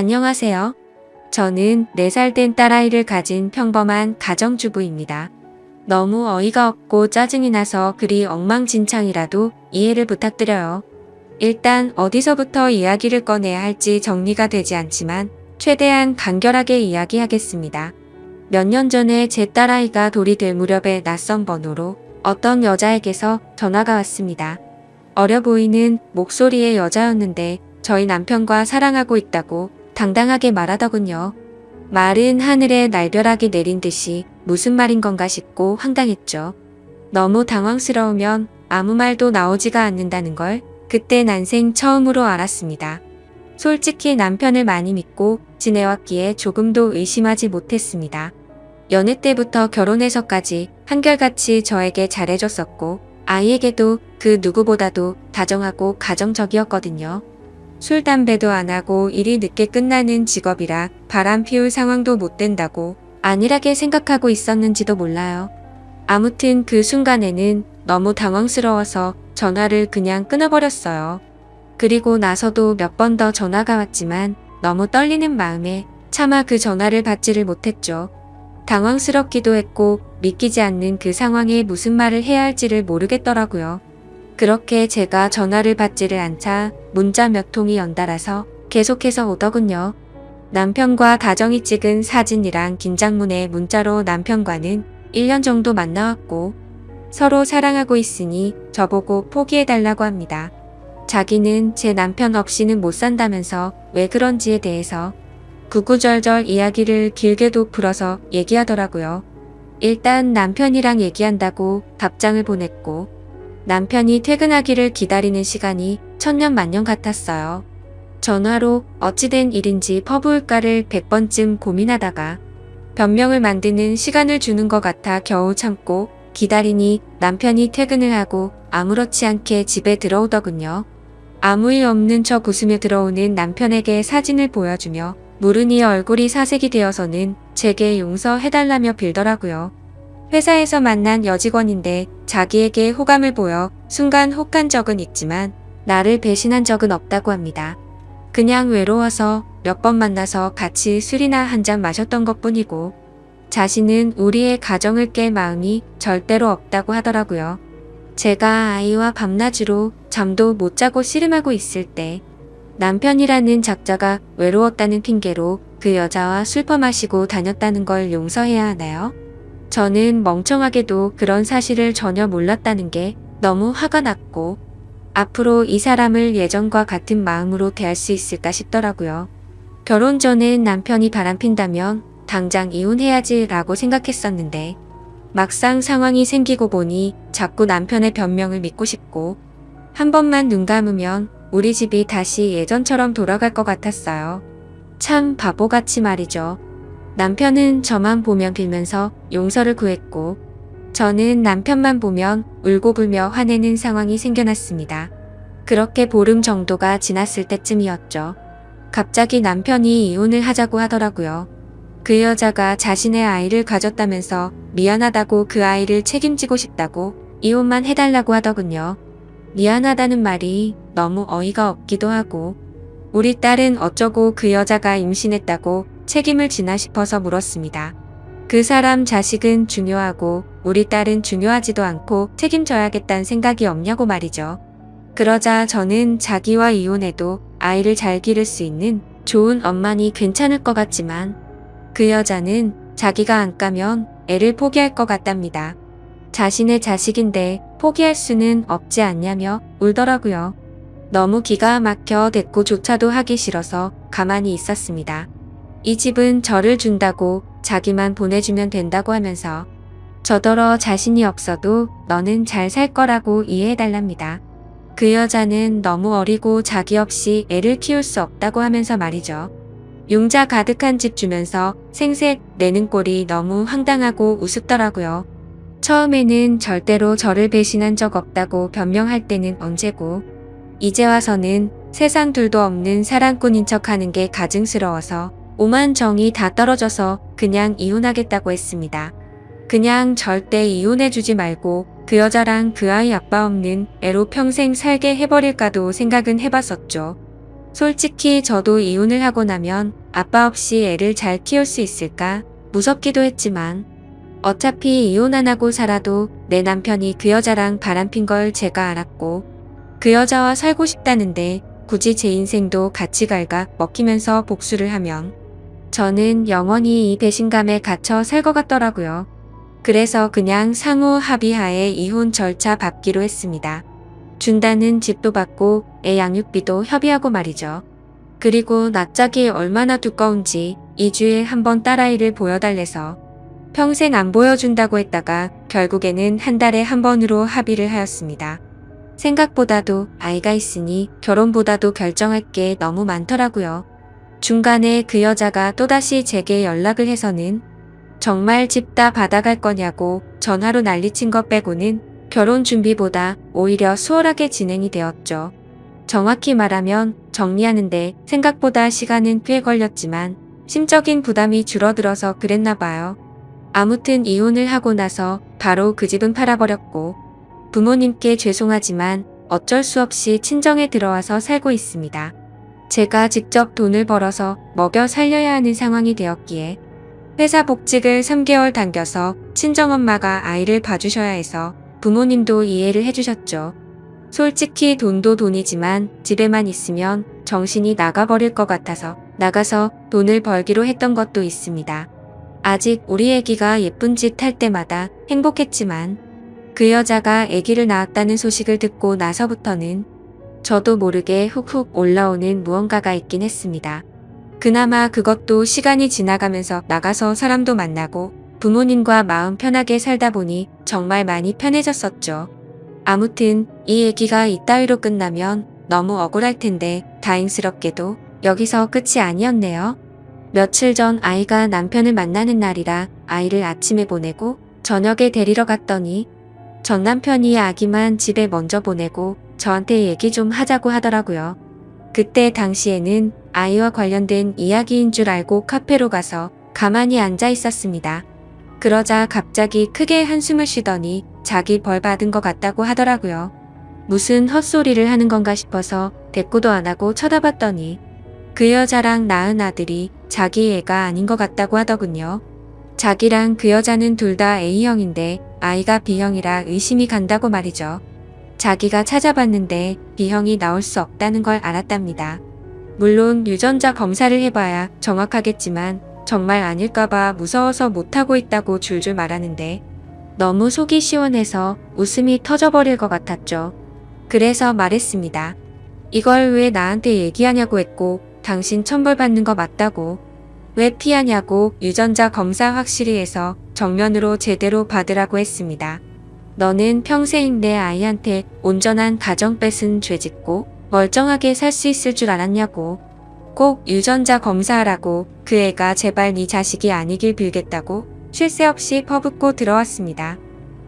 안녕하세요. 저는 4살 된 딸아이를 가진 평범한 가정주부입니다. 너무 어이가 없고 짜증이 나서 글이 엉망진창이라도 이해를 부탁드려요. 일단 어디서부터 이야기를 꺼내야 할지 정리가 되지 않지만 최대한 간결하게 이야기하겠습니다. 몇 년 전에 제 딸아이가 돌이 될 무렵에 낯선 번호로 어떤 여자에게서 전화가 왔습니다. 어려 보이는 목소리의 여자였는데 저희 남편과 사랑하고 있다고 당당하게 말하더군요. 말은 하늘에 날벼락이 내린 듯이 무슨 말인 건가 싶고 황당했죠. 너무 당황스러우면 아무 말도 나오지가 않는다는 걸 그때 난생 처음으로 알았습니다. 솔직히 남편을 많이 믿고 지내왔기에 조금도 의심하지 못했습니다. 연애 때부터 결혼해서까지 한결같이 저에게 잘해줬었고 아이에게도 그 누구보다도 다정하고 가정적이었거든요. 술, 담배도 안 하고 일이 늦게 끝나는 직업이라 바람 피울 상황도 못 된다고 안일하게 생각하고 있었는지도 몰라요. 아무튼 그 순간에는 너무 당황스러워서 전화를 그냥 끊어버렸어요. 그리고 나서도 몇 번 더 전화가 왔지만 너무 떨리는 마음에 차마 그 전화를 받지를 못했죠. 당황스럽기도 했고 믿기지 않는 그 상황에 무슨 말을 해야 할지를 모르겠더라고요. 그렇게 제가 전화를 받지를 않자 문자 몇 통이 연달아서 계속해서 오더군요. 남편과 다정히 찍은 사진이랑 긴장문에 문자로 남편과는 1년 정도 만나왔고 서로 사랑하고 있으니 저보고 포기해달라고 합니다. 자기는 제 남편 없이는 못 산다면서 왜 그런지에 대해서 구구절절 이야기를 길게도 풀어서 얘기하더라고요. 일단 남편이랑 얘기한다고 답장을 보냈고 남편이 퇴근하기를 기다리는 시간이 천년만년 같았어요. 전화로 어찌된 일인지 퍼부을까를 100번쯤 고민하다가 변명을 만드는 시간을 주는 것 같아 겨우 참고 기다리니 남편이 퇴근을 하고 아무렇지 않게 집에 들어오더군요. 아무 일 없는 척 웃으며 들어오는 남편에게 사진을 보여주며 무르니 얼굴이 사색이 되어서는 제게 용서해달라며 빌더라고요. 회사에서 만난 여직원인데 자기에게 호감을 보여 순간 혹한 적은 있지만 나를 배신한 적은 없다고 합니다. 그냥 외로워서 몇 번 만나서 같이 술이나 한잔 마셨던 것뿐이고 자신은 우리의 가정을 깰 마음이 절대로 없다고 하더라고요. 제가 아이와 밤낮으로 잠도 못 자고 씨름하고 있을 때 남편이라는 작자가 외로웠다는 핑계로 그 여자와 술 퍼마시고 다녔다는 걸 용서해야 하나요? 저는 멍청하게도 그런 사실을 전혀 몰랐다는 게 너무 화가 났고 앞으로 이 사람을 예전과 같은 마음으로 대할 수 있을까 싶더라고요. 결혼 전엔 남편이 바람핀다면 당장 이혼해야지 라고 생각했었는데 막상 상황이 생기고 보니 자꾸 남편의 변명을 믿고 싶고 한 번만 눈 감으면 우리 집이 다시 예전처럼 돌아갈 것 같았어요. 참 바보같이 말이죠. 남편은 저만 보면 빌면서 용서를 구했고 저는 남편만 보면 울고불며 화내는 상황이 생겨났습니다. 그렇게 보름 정도가 지났을 때쯤이었죠. 갑자기 남편이 이혼을 하자고 하더라고요. 그 여자가 자신의 아이를 가졌다면서 미안하다고 그 아이를 책임지고 싶다고 이혼만 해달라고 하더군요. 미안하다는 말이 너무 어이가 없기도 하고 우리 딸은 어쩌고 그 여자가 임신했다고 책임을 지나 싶어서 물었습니다. 그 사람 자식은 중요하고 우리 딸은 중요하지도 않고 책임져야겠다는 생각이 없냐고 말이죠. 그러자 저는 자기와 이혼해도 아이를 잘 기를 수 있는 좋은 엄마니 괜찮을 것 같지만 그 여자는 자기가 안 까면 애를 포기할 것 같답니다. 자신의 자식인데 포기할 수는 없지 않냐며 울더라고요. 너무 기가 막혀 대꾸조차도 하기 싫어서 가만히 있었습니다. 이 집은 저를 준다고 자기만 보내주면 된다고 하면서 저더러 자신이 없어도 너는 잘 살 거라고 이해해달랍니다. 그 여자는 너무 어리고 자기 없이 애를 키울 수 없다고 하면서 말이죠. 용자 가득한 집 주면서 생색 내는 꼴이 너무 황당하고 우습더라고요. 처음에는 절대로 저를 배신한 적 없다고 변명할 때는 언제고 이제 와서는 세상 둘도 없는 사랑꾼인 척하는 게 가증스러워서 오만 정이 다 떨어져서 그냥 이혼하겠다고 했습니다. 그냥 절대 이혼해주지 말고 그 여자랑 그 아이 아빠 없는 애로 평생 살게 해버릴까도 생각은 해봤었죠. 솔직히 저도 이혼을 하고 나면 아빠 없이 애를 잘 키울 수 있을까 무섭기도 했지만 어차피 이혼 안 하고 살아도 내 남편이 그 여자랑 바람핀 걸 제가 알았고 그 여자와 살고 싶다는데 굳이 제 인생도 같이 갈가 먹히면서 복수를 하면 저는 영원히 이 배신감에 갇혀 살 것 같더라고요. 그래서 그냥 상호 합의하에 이혼 절차 밟기로 했습니다. 준다는 집도 받고 애 양육비도 협의하고 말이죠. 그리고 낯짝이 얼마나 두꺼운지 2주에 한 번 딸아이를 보여달래서 평생 안 보여준다고 했다가 결국에는 한 달에 한 번으로 합의를 하였습니다. 생각보다도 아이가 있으니 결혼보다도 결정할 게 너무 많더라고요. 중간에 그 여자가 또다시 제게 연락을 해서는 정말 집 다 받아갈 거냐고 전화로 난리친 것 빼고는 결혼 준비보다 오히려 수월하게 진행이 되었죠. 정확히 말하면 정리하는데 생각보다 시간은 꽤 걸렸지만 심적인 부담이 줄어들어서 그랬나 봐요. 아무튼 이혼을 하고 나서 바로 그 집은 팔아버렸고 부모님께 죄송하지만 어쩔 수 없이 친정에 들어와서 살고 있습니다. 제가 직접 돈을 벌어서 먹여 살려야 하는 상황이 되었기에 회사 복직을 3개월 당겨서 친정엄마가 아이를 봐주셔야 해서 부모님도 이해를 해주셨죠. 솔직히 돈도 돈이지만 집에만 있으면 정신이 나가버릴 것 같아서 나가서 돈을 벌기로 했던 것도 있습니다. 아직 우리 애기가 예쁜 짓 할 때마다 행복했지만 그 여자가 애기를 낳았다는 소식을 듣고 나서부터는 저도 모르게 훅훅 올라오는 무언가가 있긴 했습니다. 그나마 그것도 시간이 지나가면서 나가서 사람도 만나고 부모님과 마음 편하게 살다 보니 정말 많이 편해졌었죠. 아무튼 이 얘기가 이따위로 끝나면 너무 억울할 텐데 다행스럽게도 여기서 끝이 아니었네요. 며칠 전 아이가 남편을 만나는 날이라 아이를 아침에 보내고 저녁에 데리러 갔더니 전 남편이 아기만 집에 먼저 보내고 저한테 얘기 좀 하자고 하더라고요. 그때 당시에는 아이와 관련된 이야기인 줄 알고 카페로 가서 가만히 앉아 있었습니다. 그러자 갑자기 크게 한숨을 쉬더니 자기 벌 받은 것 같다고 하더라고요. 무슨 헛소리를 하는 건가 싶어서 대꾸도 안 하고 쳐다봤더니 그 여자랑 낳은 아들이 자기 애가 아닌 것 같다고 하더군요. 자기랑 그 여자는 둘 다 A형인데 아이가 B형이라 의심이 간다고 말이죠. 자기가 찾아봤는데 B형이 나올 수 없다는 걸 알았답니다. 물론 유전자 검사를 해봐야 정확하겠지만 정말 아닐까봐 무서워서 못하고 있다고 줄줄 말하는데 너무 속이 시원해서 웃음이 터져버릴 것 같았죠. 그래서 말했습니다. 이걸 왜 나한테 얘기하냐고 했고 당신 천벌받는 거 맞다고. 왜 피하냐고 유전자 검사 확실히 해서 정면으로 제대로 받으라고 했습니다. 너는 평생 내 아이한테 온전한 가정 뺏은 죄 짓고 멀쩡하게 살 수 있을 줄 알았냐고. 꼭 유전자 검사하라고 그 애가 제발 네 자식이 아니길 빌겠다고 쉴 새 없이 퍼붓고 들어왔습니다.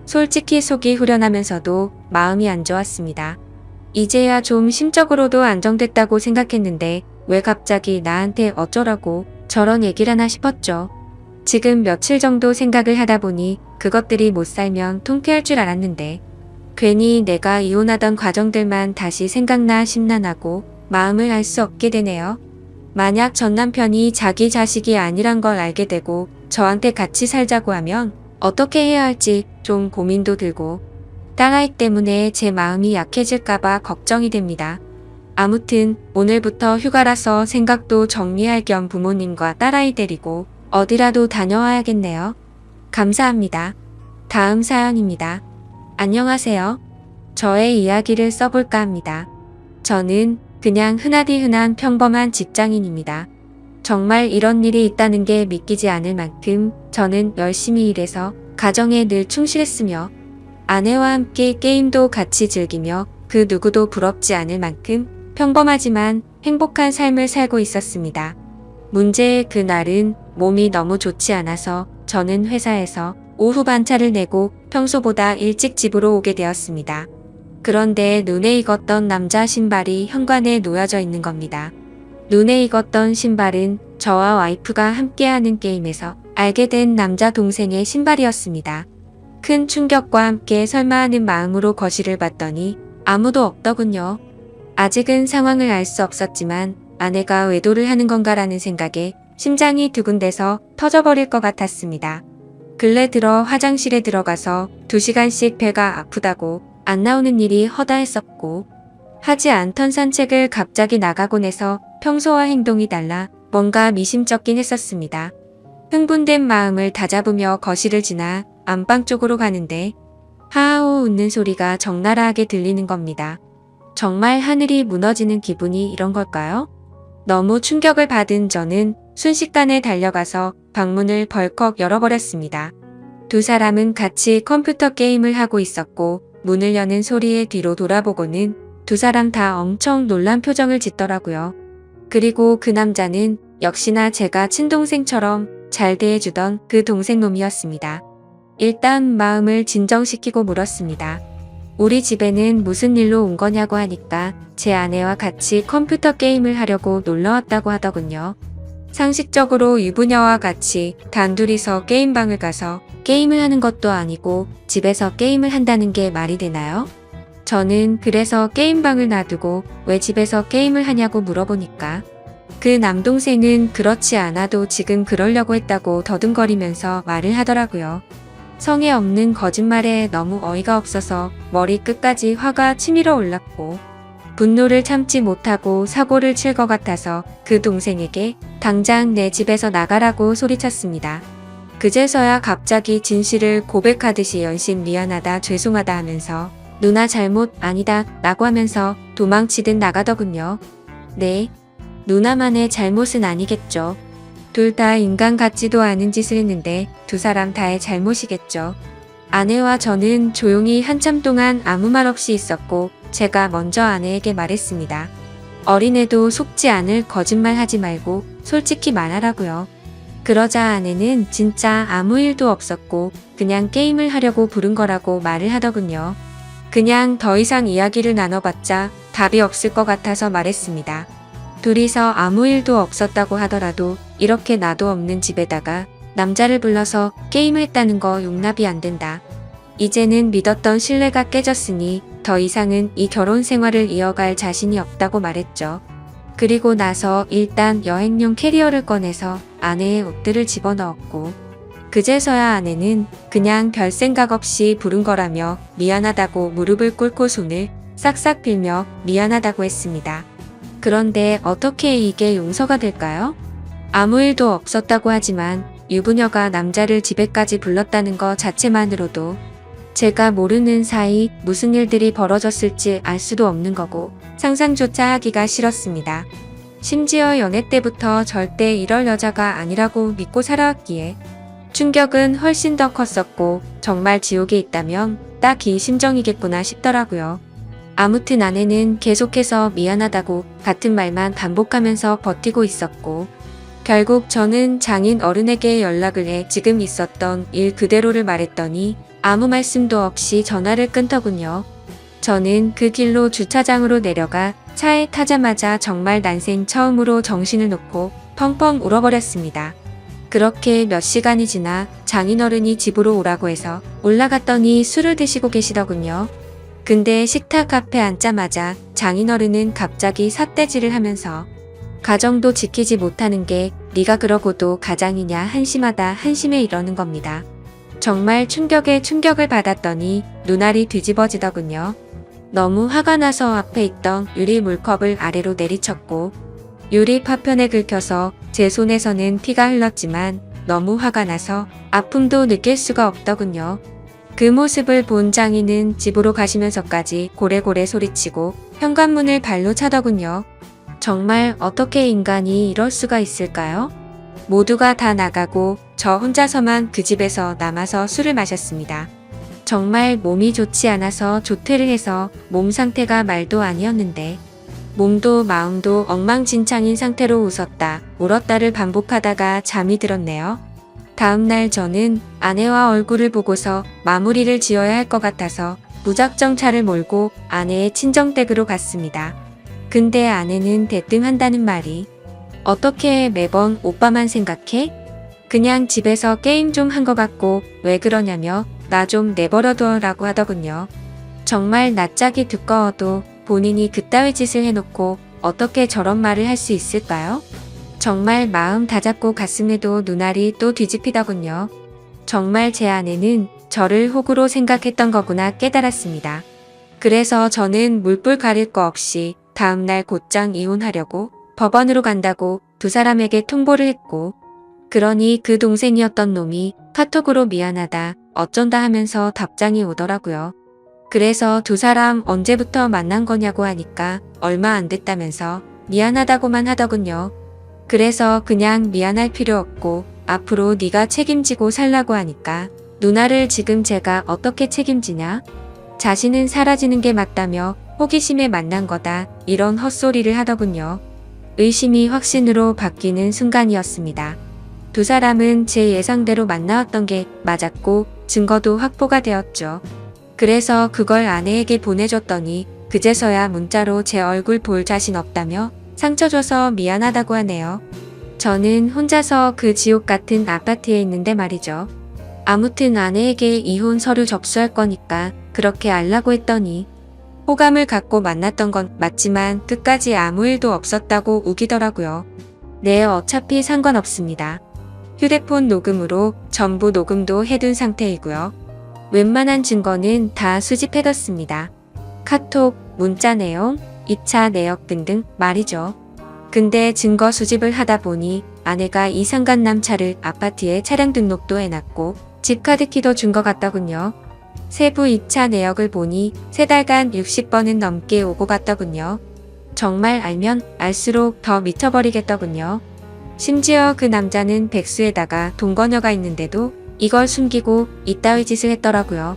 솔직히 속이 후련하면서도 마음이 안 좋았습니다. 이제야 좀 심적으로도 안정됐다고 생각했는데 왜 갑자기 나한테 어쩌라고 저런 얘기를 하나 싶었죠. 지금 며칠 정도 생각을 하다 보니 그것들이 못 살면 통쾌할 줄 알았는데 괜히 내가 이혼하던 과정들만 다시 생각나 심란하고 마음을 알 수 없게 되네요. 만약 전 남편이 자기 자식이 아니란 걸 알게 되고 저한테 같이 살자고 하면 어떻게 해야 할지 좀 고민도 들고 딸아이 때문에 제 마음이 약해질까봐 걱정이 됩니다. 아무튼 오늘부터 휴가라서 생각도 정리할 겸 부모님과 딸아이 데리고 어디라도 다녀와야겠네요. 감사합니다. 다음 사연입니다. 안녕하세요. 저의 이야기를 써볼까 합니다. 저는 그냥 흔하디 흔한 평범한 직장인입니다. 정말 이런 일이 있다는 게 믿기지 않을 만큼 저는 열심히 일해서 가정에 늘 충실했으며 아내와 함께 게임도 같이 즐기며 그 누구도 부럽지 않을 만큼 평범하지만 행복한 삶을 살고 있었습니다. 문제의 그날은 몸이 너무 좋지 않아서 저는 회사에서 오후 반차를 내고 평소보다 일찍 집으로 오게 되었습니다. 그런데 눈에 익었던 남자 신발이 현관에 놓여져 있는 겁니다. 눈에 익었던 신발은 저와 와이프가 함께하는 게임에서 알게 된 남자 동생의 신발이었습니다. 큰 충격과 함께 설마 하는 마음으로 거실을 봤더니 아무도 없더군요. 아직은 상황을 알 수 없었지만 아내가 외도를 하는 건가라는 생각에 심장이 두근대서 터져버릴 것 같았습니다. 근래 들어 화장실에 들어가서 2시간씩 배가 아프다고 안 나오는 일이 허다했었고, 하지 않던 산책을 갑자기 나가곤 해서 평소와 행동이 달라 뭔가 미심쩍긴 했었습니다. 흥분된 마음을 다잡으며 거실을 지나 안방 쪽으로 가는데 하하호 웃는 소리가 적나라하게 들리는 겁니다. 정말 하늘이 무너지는 기분이 이런 걸까요? 너무 충격을 받은 저는 순식간에 달려가서 방문을 벌컥 열어버렸습니다. 두 사람은 같이 컴퓨터 게임을 하고 있었고 문을 여는 소리에 뒤로 돌아보고는 두 사람 다 엄청 놀란 표정을 짓더라고요. 그리고 그 남자는 역시나 제가 친동생처럼 잘 대해주던 그 동생놈이었습니다. 일단 마음을 진정시키고 물었습니다. 우리 집에는 무슨 일로 온 거냐고 하니까 제 아내와 같이 컴퓨터 게임을 하려고 놀러 왔다고 하더군요. 상식적으로 유부녀와 같이 단둘이서 게임방을 가서 게임을 하는 것도 아니고 집에서 게임을 한다는 게 말이 되나요? 저는 그래서 게임방을 놔두고 왜 집에서 게임을 하냐고 물어보니까 그 남동생은 그렇지 않아도 지금 그러려고 했다고 더듬거리면서 말을 하더라고요. 성에 없는 거짓말에 너무 어이가 없어서 머리 끝까지 화가 치밀어 올랐고 분노를 참지 못하고 사고를 칠 것 같아서 그 동생에게 당장 내 집에서 나가라고 소리쳤습니다. 그제서야 갑자기 진실을 고백하듯이 연신 미안하다 죄송하다 하면서 누나 잘못 아니다 라고 하면서 도망치듯 나가더군요. 네, 누나만의 잘못은 아니겠죠. 둘 다 인간 같지도 않은 짓을 했는데 두 사람 다의 잘못이겠죠. 아내와 저는 조용히 한참 동안 아무 말 없이 있었고 제가 먼저 아내에게 말했습니다. 어린애도 속지 않을 거짓말 하지 말고 솔직히 말하라고요. 그러자 아내는 진짜 아무 일도 없었고 그냥 게임을 하려고 부른 거라고 말을 하더군요. 그냥 더 이상 이야기를 나눠봤자 답이 없을 것 같아서 말했습니다. 둘이서 아무 일도 없었다고 하더라도 이렇게 나도 없는 집에다가 남자를 불러서 게임을 했다는 거 용납이 안 된다. 이제는 믿었던 신뢰가 깨졌으니 더 이상은 이 결혼 생활을 이어갈 자신이 없다고 말했죠. 그리고 나서 일단 여행용 캐리어를 꺼내서 아내의 옷들을 집어넣었고 그제서야 아내는 그냥 별 생각 없이 부른 거라며 미안하다고 무릎을 꿇고 손을 싹싹 빌며 미안하다고 했습니다. 그런데 어떻게 이게 용서가 될까요? 아무 일도 없었다고 하지만 유부녀가 남자를 집에까지 불렀다는 것 자체만으로도 제가 모르는 사이 무슨 일들이 벌어졌을지 알 수도 없는 거고 상상조차 하기가 싫었습니다. 심지어 연애 때부터 절대 이럴 여자가 아니라고 믿고 살아왔기에 충격은 훨씬 더 컸었고 정말 지옥에 있다면 딱 이 심정이겠구나 싶더라고요. 아무튼 아내는 계속해서 미안하다고 같은 말만 반복하면서 버티고 있었고 결국 저는 장인 어른에게 연락을 해 지금 있었던 일 그대로를 말했더니 아무 말씀도 없이 전화를 끊더군요. 저는 그 길로 주차장으로 내려가 차에 타자마자 정말 난생 처음으로 정신을 놓고 펑펑 울어버렸습니다. 그렇게 몇 시간이 지나 장인어른이 집으로 오라고 해서 올라갔더니 술을 드시고 계시더군요. 근데 식탁 앞에 앉자마자 장인어른은 갑자기 삿대질을 하면서 가정도 지키지 못하는 게 네가 그러고도 가장이냐 한심하다 한심해 이러는 겁니다. 정말 충격에 충격을 받았더니 눈알이 뒤집어지더군요. 너무 화가 나서 앞에 있던 유리 물컵을 아래로 내리쳤고 유리 파편에 긁혀서 제 손에서는 피가 흘렀지만 너무 화가 나서 아픔도 느낄 수가 없더군요. 그 모습을 본 장인은 집으로 가시면서까지 고래고래 소리치고 현관문을 발로 차더군요. 정말 어떻게 인간이 이럴 수가 있을까요? 모두가 다 나가고 저 혼자서만 그 집에서 남아서 술을 마셨습니다. 정말 몸이 좋지 않아서 조퇴를 해서 몸 상태가 말도 아니었는데 몸도 마음도 엉망진창인 상태로 웃었다 울었다를 반복하다가 잠이 들었네요. 다음날 저는 아내와 얼굴을 보고서 마무리를 지어야 할 것 같아서 무작정 차를 몰고 아내의 친정댁으로 갔습니다. 근데 아내는 대뜸 한다는 말이 어떻게 매번 오빠만 생각해? 그냥 집에서 게임 좀 한 것 같고 왜 그러냐며 나 좀 내버려둬 라고 하더군요. 정말 낯짝이 두꺼워도 본인이 그따위 짓을 해놓고 어떻게 저런 말을 할 수 있을까요? 정말 마음 다잡고 갔음에도 눈알이 또 뒤집히더군요. 정말 제 아내는 저를 호구로 생각했던 거구나 깨달았습니다. 그래서 저는 물불 가릴 거 없이 다음날 곧장 이혼하려고 법원으로 간다고 두 사람에게 통보를 했고, 그러니 그 동생이었던 놈이 카톡으로 미안하다 어쩐다 하면서 답장이 오더라고요. 그래서 두 사람 언제부터 만난 거냐고 하니까 얼마 안 됐다면서 미안하다고만 하더군요. 그래서 그냥 미안할 필요 없고 앞으로 네가 책임지고 살라고 하니까 누나를 지금 제가 어떻게 책임지냐? 자신은 사라지는 게 맞다며 호기심에 만난 거다 이런 헛소리를 하더군요. 의심이 확신으로 바뀌는 순간이었습니다. 두 사람은 제 예상대로 만나왔던 게 맞았고 증거도 확보가 되었죠. 그래서 그걸 아내에게 보내줬더니 그제서야 문자로 제 얼굴 볼 자신 없다며 상처 줘서 미안하다고 하네요. 저는 혼자서 그 지옥 같은 아파트에 있는데 말이죠. 아무튼 아내에게 이혼 서류 접수할 거니까 그렇게 알라고 했더니 호감을 갖고 만났던 건 맞지만 끝까지 아무 일도 없었다고 우기더라고요. 네, 어차피 상관없습니다. 휴대폰 녹음으로 전부 녹음도 해둔 상태이고요. 웬만한 증거는 다 수집해뒀습니다. 카톡, 문자 내용, 입차 내역 등등 말이죠. 근데 증거 수집을 하다 보니 아내가 이상간남 차를 아파트에 차량 등록도 해놨고 집 카드키도 준 것 같더군요. 세부 입차 내역을 보니 3달간 60번은 넘게 오고 갔더군요. 정말 알면 알수록 더 미쳐버리겠더군요. 심지어 그 남자는 백수에다가 동거녀가 있는데도 이걸 숨기고 이따위 짓을 했더라고요.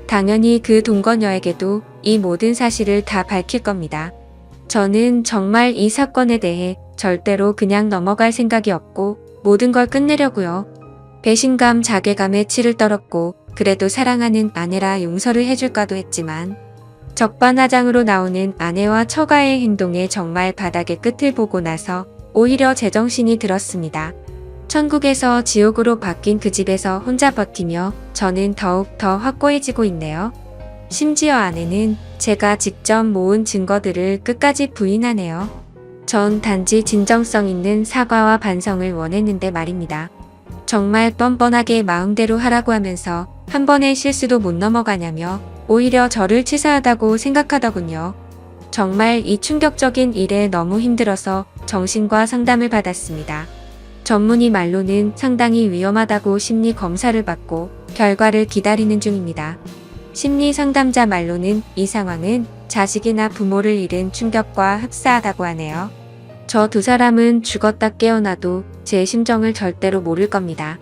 당연히 그 동거녀에게도 이 모든 사실을 다 밝힐 겁니다. 저는 정말 이 사건에 대해 절대로 그냥 넘어갈 생각이 없고 모든 걸 끝내려고요. 배신감, 자괴감에 치를 떨었고 그래도 사랑하는 아내라 용서를 해줄까도 했지만 적반하장으로 나오는 아내와 처가의 행동에 정말 바닥의 끝을 보고 나서 오히려 제정신이 들었습니다. 천국에서 지옥으로 바뀐 그 집에서 혼자 버티며 저는 더욱 더 확고해지고 있네요. 심지어 아내는 제가 직접 모은 증거들을 끝까지 부인하네요. 전 단지 진정성 있는 사과와 반성을 원했는데 말입니다. 정말 뻔뻔하게 마음대로 하라고 하면서 한 번의 실수도 못 넘어가냐며 오히려 저를 치사하다고 생각하더군요. 정말 이 충격적인 일에 너무 힘들어서 정신과 상담을 받았습니다. 전문의 말로는 상당히 위험하다고 심리 검사를 받고 결과를 기다리는 중입니다. 심리 상담자 말로는 이 상황은 자식이나 부모를 잃은 충격과 흡사하다고 하네요. 저 두 사람은 죽었다 깨어나도 제 심정을 절대로 모를 겁니다.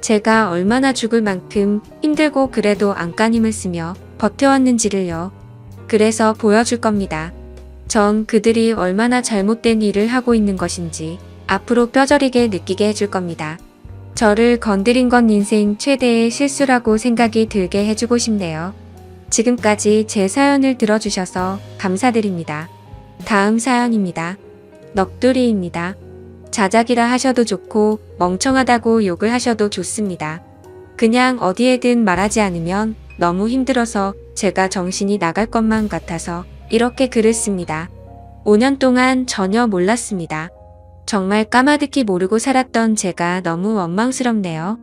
제가 얼마나 죽을 만큼 힘들고 그래도 안간힘을 쓰며 버텨왔는지를요. 그래서 보여줄 겁니다. 전 그들이 얼마나 잘못된 일을 하고 있는 것인지 앞으로 뼈저리게 느끼게 해줄 겁니다. 저를 건드린 건 인생 최대의 실수라고 생각이 들게 해주고 싶네요. 지금까지 제 사연을 들어주셔서 감사드립니다. 다음 사연입니다. 넋두리입니다. 자작이라 하셔도 좋고 멍청하다고 욕을 하셔도 좋습니다. 그냥 어디에든 말하지 않으면 너무 힘들어서 제가 정신이 나갈 것만 같아서 이렇게 글을 씁니다. 5년 동안 전혀 몰랐습니다. 정말 까마득히 모르고 살았던 제가 너무 원망스럽네요.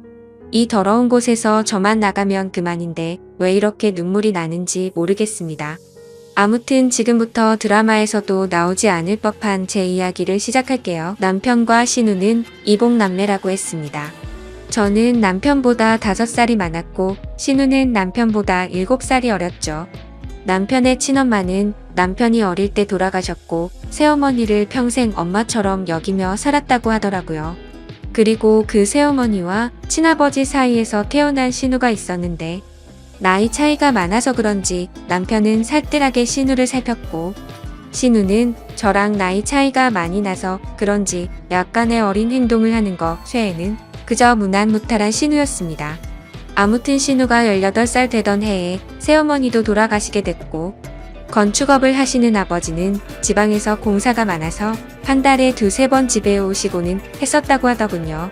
이 더러운 곳에서 저만 나가면 그만인데 왜 이렇게 눈물이 나는지 모르겠습니다. 아무튼 지금부터 드라마에서도 나오지 않을 법한 제 이야기를 시작할게요. 남편과 신우는 이복남매라고 했습니다. 저는 남편보다 5살이 많았고 신우는 남편보다 7살이 어렸죠. 남편의 친엄마는 남편이 어릴 때 돌아가셨고 새어머니를 평생 엄마처럼 여기며 살았다고 하더라고요. 그리고 그 새어머니와 친아버지 사이에서 태어난 신우가 있었는데 나이 차이가 많아서 그런지 남편은 살뜰하게 신우를 살폈고 신우는 저랑 나이 차이가 많이 나서 그런지 약간의 어린 행동을 하는 거 쇠에는 그저 무난무탈한 신우였습니다. 아무튼 신우가 18살 되던 해에 새어머니도 돌아가시게 됐고 건축업을 하시는 아버지는 지방에서 공사가 많아서 한 달에 2-3번 집에 오시고는 했었다고 하더군요.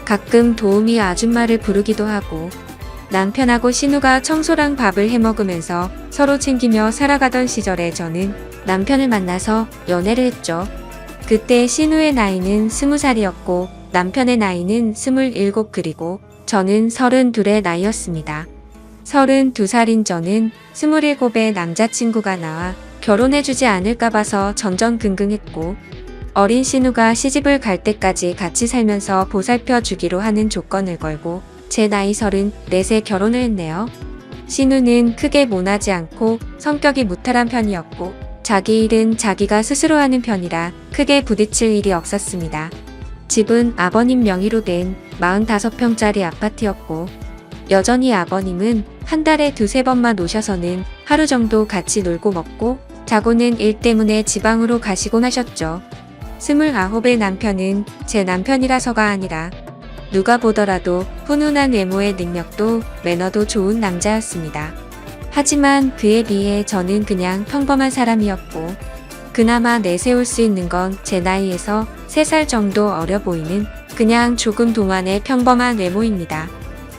가끔 도우미 아줌마를 부르기도 하고 남편하고 신우가 청소랑 밥을 해먹으면서 서로 챙기며 살아가던 시절에 저는 남편을 만나서 연애를 했죠. 그때 신우의 나이는 20살이었고 남편의 나이는 27 그리고 저는 32의 나이였습니다. 32살인 저는 27의 남자친구가 나와 결혼해주지 않을까 봐서 전전긍긍했고 어린 신우가 시집을 갈 때까지 같이 살면서 보살펴 주기로 하는 조건을 걸고 제 나이 34세 결혼을 했네요. 신우는 크게 모나지 않고 성격이 무탈한 편이었고 자기 일은 자기가 스스로 하는 편이라 크게 부딪힐 일이 없었습니다. 집은 아버님 명의로 된 45평짜리 아파트였고 여전히 아버님은 한 달에 2-3번만 오셔서는 하루 정도 같이 놀고 먹고 자고는 일 때문에 지방으로 가시곤 하셨죠. 29의 남편은 제 남편이라서가 아니라 누가 보더라도 훈훈한 외모의 능력도 매너도 좋은 남자였습니다. 하지만 그에 비해 저는 그냥 평범한 사람이었고 그나마 내세울 수 있는 건 제 나이에서 3살 정도 어려 보이는 그냥 조금 동안의 평범한 외모입니다.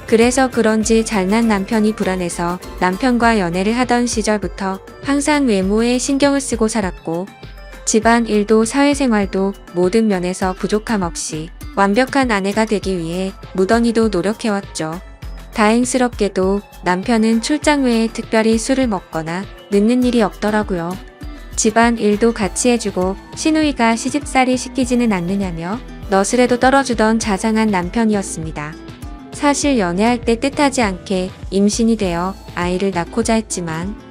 그래서 그런지 잘난 남편이 불안해서 남편과 연애를 하던 시절부터 항상 외모에 신경을 쓰고 살았고 집안 일도 사회생활도 모든 면에서 부족함 없이 완벽한 아내가 되기 위해 무던히도 노력해왔죠. 다행스럽게도 남편은 출장 외에 특별히 술을 먹거나 늦는 일이 없더라고요. 집안 일도 같이 해주고 시누이가 시집살이 시키지는 않느냐며 너스레도 떨어주던 자상한 남편이었습니다. 사실 연애할 때 뜻하지 않게 임신이 되어 아이를 낳고자 했지만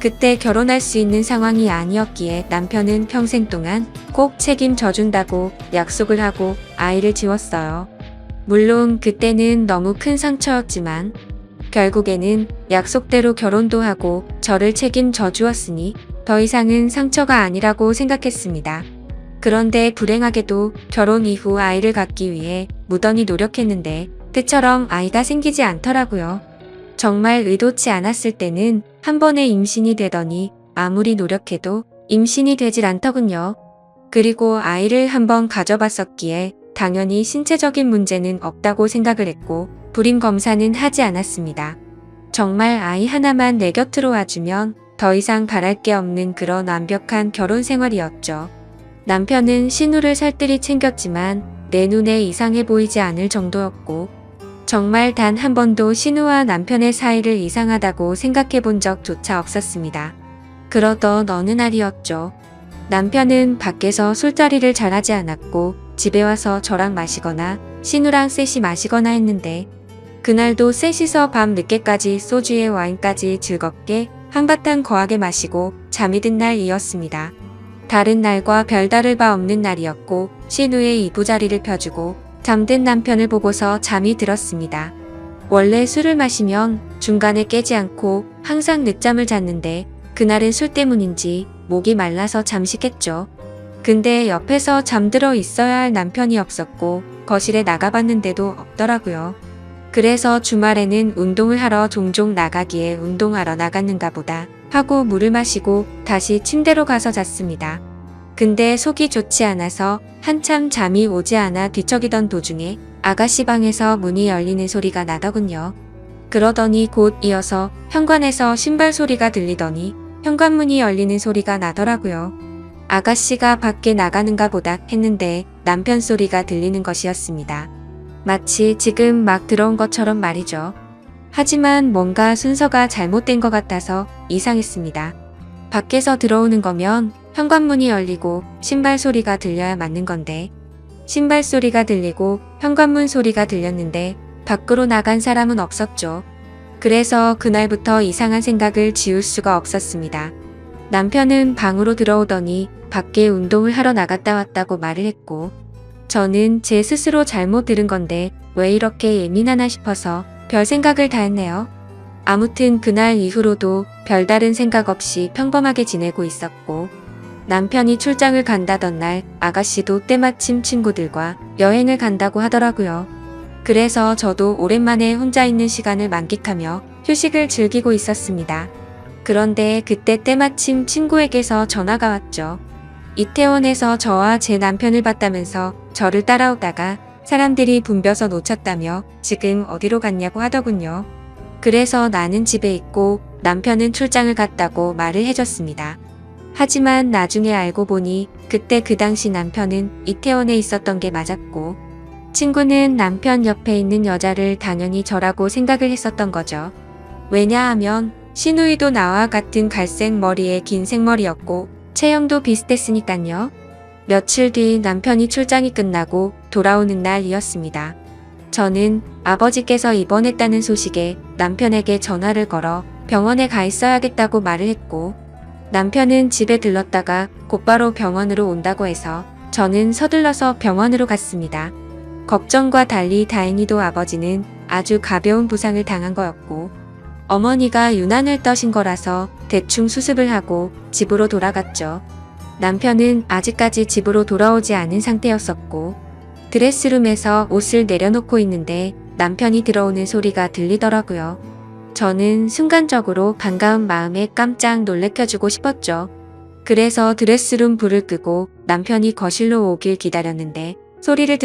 그때 결혼할 수 있는 상황이 아니었기에 남편은 평생 동안 꼭 책임져 준다고 약속을 하고 아이를 지웠어요. 물론 그때는 너무 큰 상처였지만 결국에는 약속대로 결혼도 하고 저를 책임져 주었으니 더 이상은 상처가 아니라고 생각했습니다. 그런데 불행하게도 결혼 이후 아이를 갖기 위해 무던히 노력했는데 때처럼 아이가 생기지 않더라고요. 정말 의도치 않았을 때는 한 번에 임신이 되더니 아무리 노력해도 임신이 되질 않더군요. 그리고 아이를 한번 가져봤었기에 당연히 신체적인 문제는 없다고 생각을 했고 불임 검사는 하지 않았습니다. 정말 아이 하나만 내 곁으로 와주면 더 이상 바랄 게 없는 그런 완벽한 결혼 생활이었죠. 남편은 신우를 살뜰히 챙겼지만 내 눈에 이상해 보이지 않을 정도였고 정말 단 한 번도 신우와 남편의 사이를 이상하다고 생각해 본 적조차 없었습니다. 그러던 어느 날이었죠. 남편은 밖에서 술자리를 잘하지 않았고 집에 와서 저랑 마시거나 신우랑 셋이 마시거나 했는데 그날도 셋이서 밤 늦게까지 소주에 와인까지 즐겁게 한바탕 거하게 마시고 잠이 든 날이었습니다. 다른 날과 별다를 바 없는 날이었고 신우의 이부자리를 펴주고 잠든 남편을 보고서 잠이 들었습니다. 원래 술을 마시면 중간에 깨지 않고 항상 늦잠을 잤는데 그날은 술 때문인지 목이 말라서 잠식했죠. 근데 옆에서 잠들어 있어야 할 남편이 없었고 거실에 나가봤는데도 없더라고요. 그래서 주말에는 운동을 하러 종종 나가기에 운동하러 나갔는가 보다 하고 물을 마시고 다시 침대로 가서 잤습니다. 근데 속이 좋지 않아서 한참 잠이 오지 않아 뒤척이던 도중에 아가씨 방에서 문이 열리는 소리가 나더군요. 그러더니 곧 이어서 현관에서 신발 소리가 들리더니 현관문이 열리는 소리가 나더라고요. 아가씨가 밖에 나가는가 보다 했는데 남편 소리가 들리는 것이었습니다. 마치 지금 막 들어온 것처럼 말이죠. 하지만 뭔가 순서가 잘못된 것 같아서 이상했습니다. 밖에서 들어오는 거면 현관문이 열리고 신발 소리가 들려야 맞는 건데 신발 소리가 들리고 현관문 소리가 들렸는데 밖으로 나간 사람은 없었죠. 그래서 그날부터 이상한 생각을 지울 수가 없었습니다. 남편은 방으로 들어오더니 밖에 운동을 하러 나갔다 왔다고 말을 했고 저는 제 스스로 잘못 들은 건데 왜 이렇게 예민하나 싶어서 별 생각을 다 했네요. 아무튼 그날 이후로도 별다른 생각 없이 평범하게 지내고 있었고 남편이 출장을 간다던 날 아가씨도 때마침 친구들과 여행을 간다고 하더라고요. 그래서 저도 오랜만에 혼자 있는 시간을 만끽하며 휴식을 즐기고 있었습니다. 그런데 그때 때마침 친구에게서 전화가 왔죠. 이태원에서 저와 제 남편을 봤다면서 저를 따라오다가 사람들이 붐벼서 놓쳤다며 지금 어디로 갔냐고 하더군요. 그래서 나는 집에 있고 남편은 출장을 갔다고 말을 해줬습니다. 하지만 나중에 알고 보니 그때 그 당시 남편은 이태원에 있었던 게 맞았고, 친구는 남편 옆에 있는 여자를 당연히 저라고 생각을 했었던 거죠. 왜냐하면 시누이도 나와 같은 갈색 머리에 긴 생머리였고 체형도 비슷했으니깐요. 며칠 뒤 남편이 출장이 끝나고 돌아오는 날이었습니다. 저는 아버지께서 입원했다는 소식에 남편에게 전화를 걸어 병원에 가 있어야겠다고 말을 했고, 남편은 집에 들렀다가 곧바로 병원으로 온다고 해서 저는 서둘러서 병원으로 갔습니다. 걱정과 달리 다행히도 아버지는 아주 가벼운 부상을 당한 거였고, 어머니가 유난을 떠신 거라서 대충 수습을 하고 집으로 돌아갔죠. 남편은 아직까지 집으로 돌아오지 않은 상태였었고, 드레스룸에서 옷을 내려놓고 있는데 남편이 들어오는 소리가 들리더라고요. 저는 순간적으로 반가운 마음에 깜짝 놀래켜주고 싶었죠. 그래서 드레스룸 불을 끄고 남편이 거실로 오길 기다렸는데 소리를